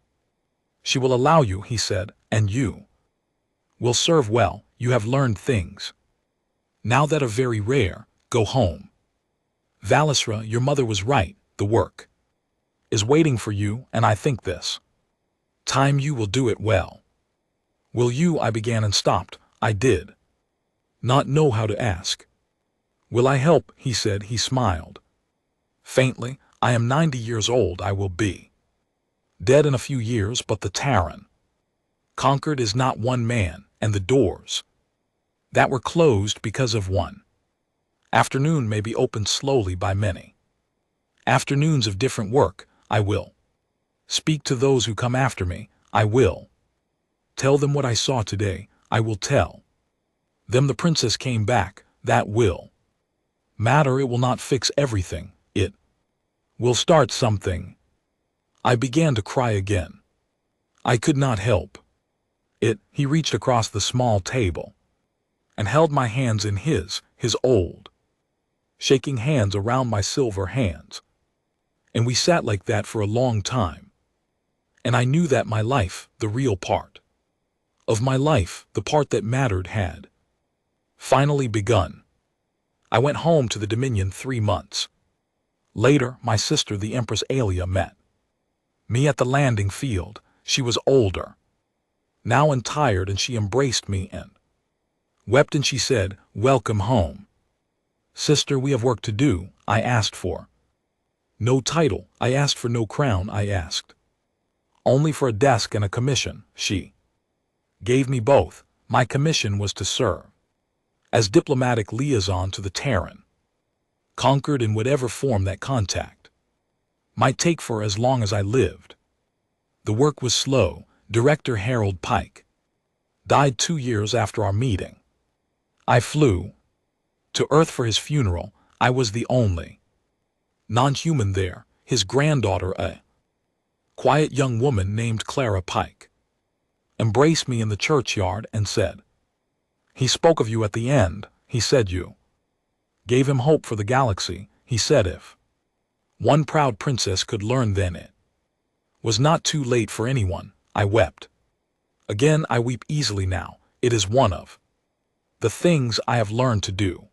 She will allow you, he said, and you will serve well. You have learned things now that are very rare. Go home. Valisra, your mother was right. The work is waiting for you, and I think this time you will do it well. Will you? I began and stopped. I did not know how to ask. Will I help? He said. He smiled faintly. I am 90 years old. I will be dead in a few years, but the Terran conquered is not one man, and the doors that were closed because of one afternoon may be opened slowly by many afternoons of different work. I will speak to those who come after me. I will tell them what I saw today. I will tell them the princess came back. That will matter. It will not fix everything. It will start something. I began to cry again. I could not help it. He reached across the small table and held my hands in his old, shaking hands around my silver hands. And we sat like that for a long time. And I knew that my life, the real part of my life, the part that mattered, had finally begun. I went home to the Dominion 3 months later. My sister, the Empress Alia, met me at the landing field. She was older now and tired, and she embraced me and wept, and she said, "Welcome home, sister. We have work to do." I asked for no title. I asked for no crown. I asked only for a desk and a commission. She gave me both. My commission was to serve as diplomatic liaison to the Terran conquered in whatever form that contact might take for as long as I lived. The work was slow. Director Harold Pike died 2 years after our meeting. I flew to Earth for his funeral. I was the only non-human there. His granddaughter, a quiet young woman named Clara Pike, embraced me in the churchyard and said, "He spoke of you at the end. He said you gave him hope for the galaxy. He said if one proud princess could learn, then it was not too late for anyone." I wept. Again, I weep easily now. It is one of the things I have learned to do.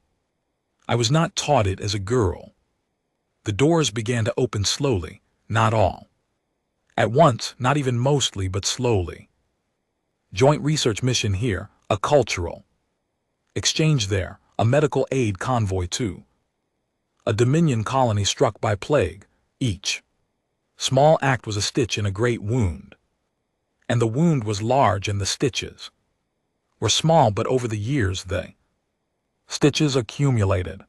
I was not taught it as a girl. The doors began to open slowly, not all at once, not even mostly, but slowly. Joint research mission here, a cultural exchange there, a medical aid convoy too. A Dominion colony struck by plague. Each small act was a stitch in a great wound. And the wound was large and the stitches were small, but over the years the stitches accumulated.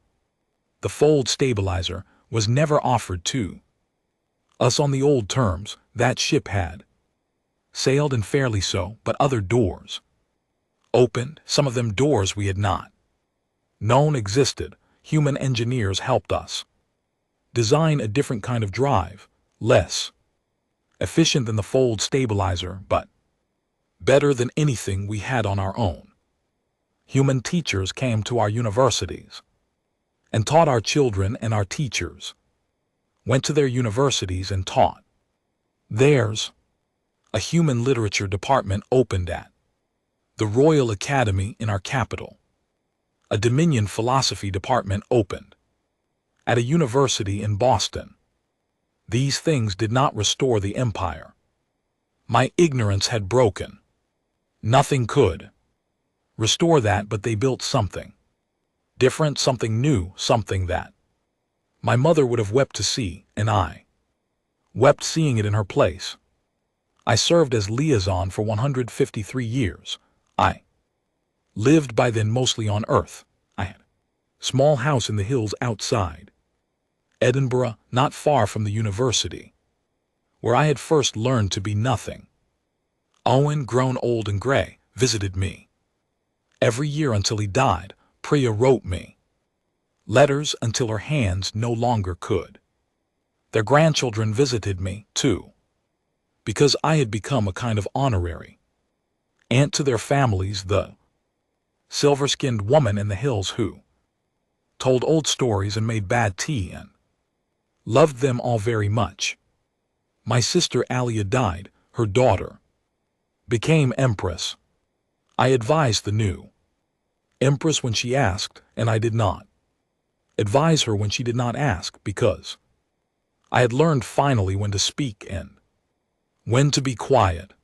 The fold stabilizer was never offered to us on the old terms. That ship had sailed, and fairly so, but other doors opened, some of them doors we had not known existed. Human engineers helped us design a different kind of drive, less efficient than the fold stabilizer, but better than anything we had on our own. Human teachers came to our universities and taught our children, and our teachers went to their universities and taught theirs. A human literature department opened at the Royal Academy in our capital. A Dominion philosophy department opened at a university in Boston. These things did not restore the empire. My ignorance had broken. Nothing could restore that, but they built something different, something new, something that my mother would have wept to see, and I wept seeing it in her place. I served as liaison for 153 years. I lived by then mostly on earth. I had a small house in the hills outside Edinburgh, not far from the university, where I had first learned to be nothing. Owen, grown old and gray, visited me every year until he died. Priya wrote me letters until her hands no longer could. Their grandchildren visited me, too, because I had become a kind of honorary aunt to their families, the silver-skinned woman in the hills who told old stories and made bad tea and loved them all very much. My sister Alia died. Her daughter became empress. I advised the new empress when she asked, and I did not advise her when she did not ask, because I had learned finally when to speak and when to be quiet.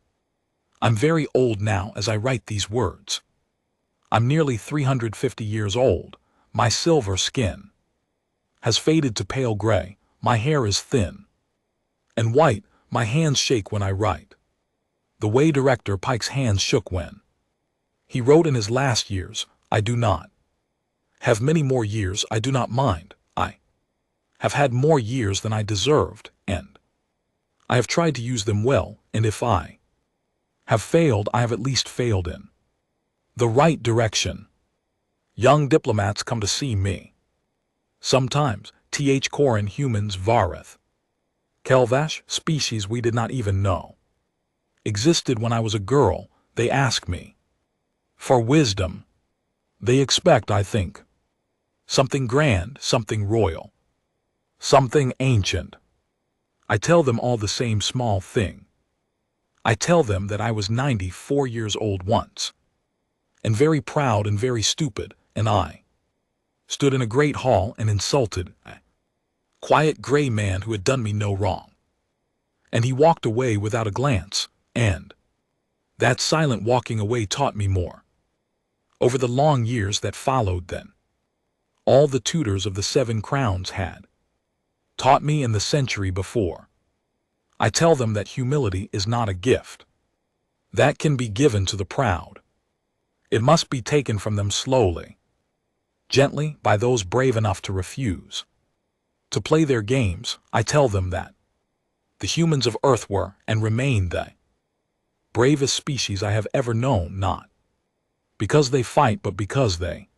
I'm very old now as I write these words. I'm nearly 350 years old. My silver skin has faded to pale gray. My hair is thin and white. My hands shake when I write, the way director Pike's hands shook when he wrote in his last years. I do not have many more years. I do not mind. I have had more years than I deserved, and I have tried to use them well, and if I have failed, I have at least failed in the right direction. Young diplomats come to see me sometimes. Th. Corin, humans, Vareth, Kelvash, species we did not even know existed when I was a girl. They ask me for wisdom. They expect, I think, something grand, something royal, something ancient. I tell them all the same small thing. I tell them that I was 94 years old once, and very proud and very stupid, and I stood in a great hall and insulted a quiet gray man who had done me no wrong. And he walked away without a glance, and that silent walking away taught me more. Over the long years that followed than all the tutors of the 7 crowns had taught me in the century before. I tell them that humility is not a gift that can be given to the proud. It must be taken from them slowly, gently, by those brave enough to refuse to play their games. I tell them that the humans of Earth were and remain the bravest species I have ever known, not because they fight, but because they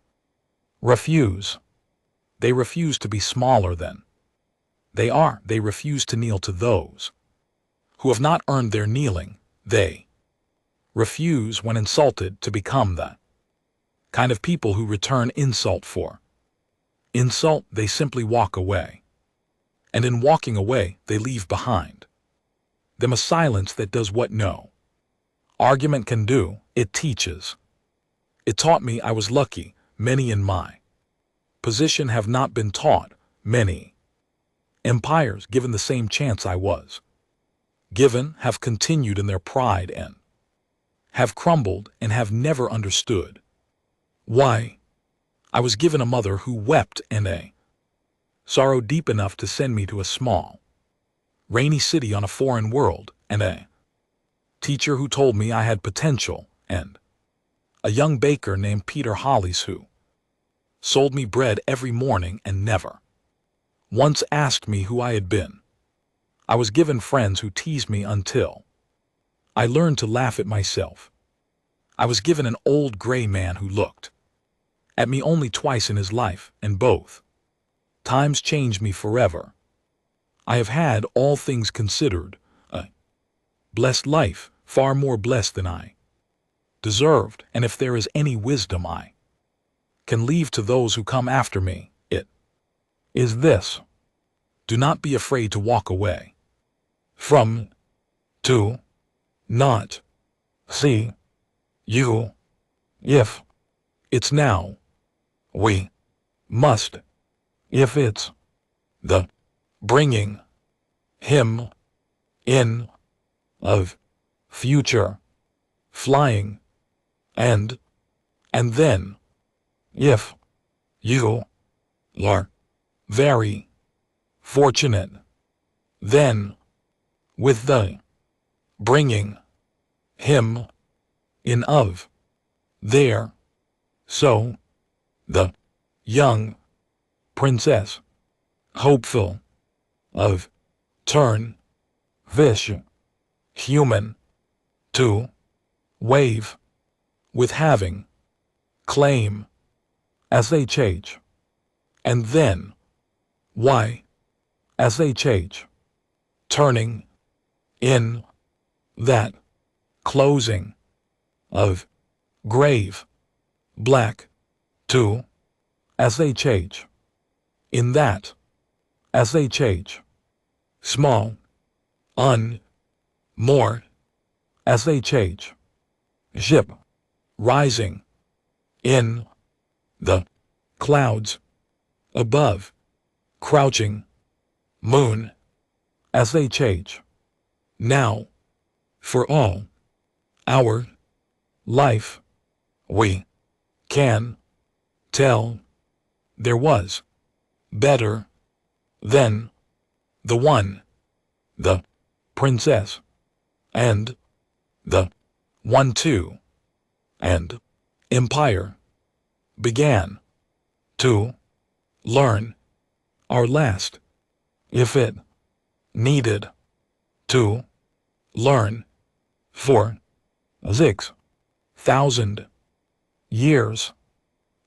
refuse. They refuse to be smaller than they are. They refuse to kneel to those who have not earned their kneeling. They refuse, when insulted, to become the kind of people who return insult for insult. They simply walk away. And in walking away, they leave behind them a silence that does what no argument can do. It teaches. It taught me I was lucky. Many in my position have not been taught. Many empires, given the same chance I was given, have continued in their pride and have crumbled and have never understood why. I was given a mother who wept and a sorrow deep enough to send me to a small, rainy city on a foreign world, and a teacher who told me I had potential, and a young baker named Peter Hollis who sold me bread every morning and never once asked me who I had been. I was given friends who teased me until I learned to laugh at myself. I was given an old gray man who looked at me only twice in his life, and both times changed me forever. I have had, all things considered, a blessed life, far more blessed than I deserved, and if there is any wisdom I can leave to those who come after me. It is this. Do not be afraid to walk away from, to, not, see, you, if it's now, we must, if it's the bringing him in of future, flying, and then, if you are very fortunate, then with the bringing him in of there, so the young princess, hopeful of turn fish human to wave with having claim SHH and then Y SHH turning in that closing of grave black to SHH in that SHH small more SHH ship rising in the clouds above crouching moon SHH now for all our life we can tell there was better than the one, the princess, and the one too, and empire began to learn our last, if it needed to learn for 6,000 years.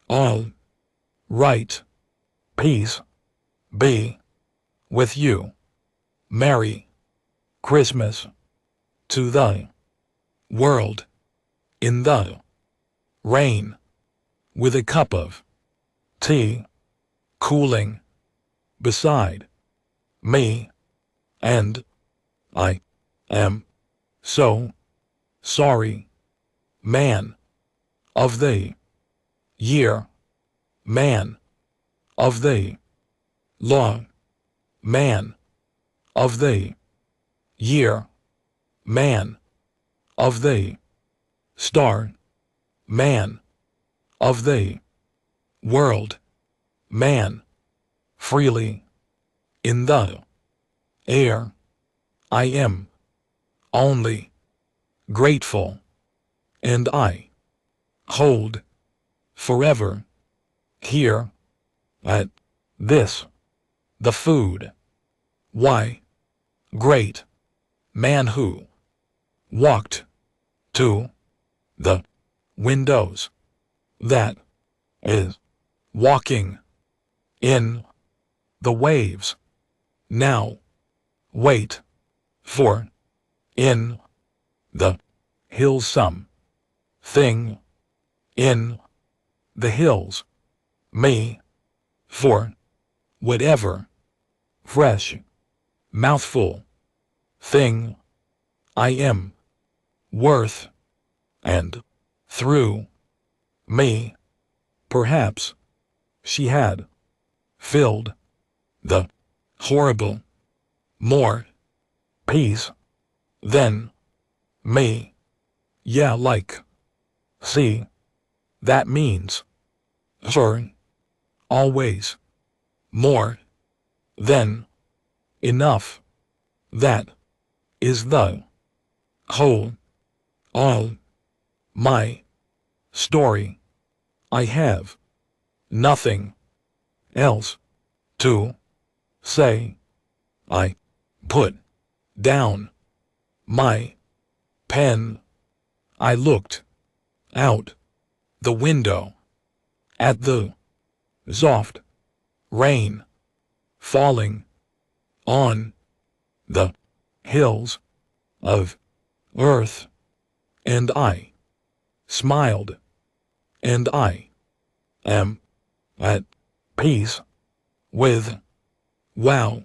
All right, peace be with you. Merry Christmas to the world in the rain with a cup of tea cooling beside me, and I am so sorry, man of the year, man of the law, man of the year, man of the star, man of the world, man freely in the air. I am only grateful, and I hold forever here at this the food. Why, great man who walked to the windows, that is walking in the waves, now wait for in the hills some thing in the hills, me for whatever fresh mouthful thing I am worth, and through me perhaps she had filled the horrible more peace than me. Yeah, like, see, that means her always more than enough. That is the whole, all my story. I have nothing else to say. I put down my pen. I looked out the window at the soft rain falling on the hills of earth, and I smiled, and I am at peace with, well,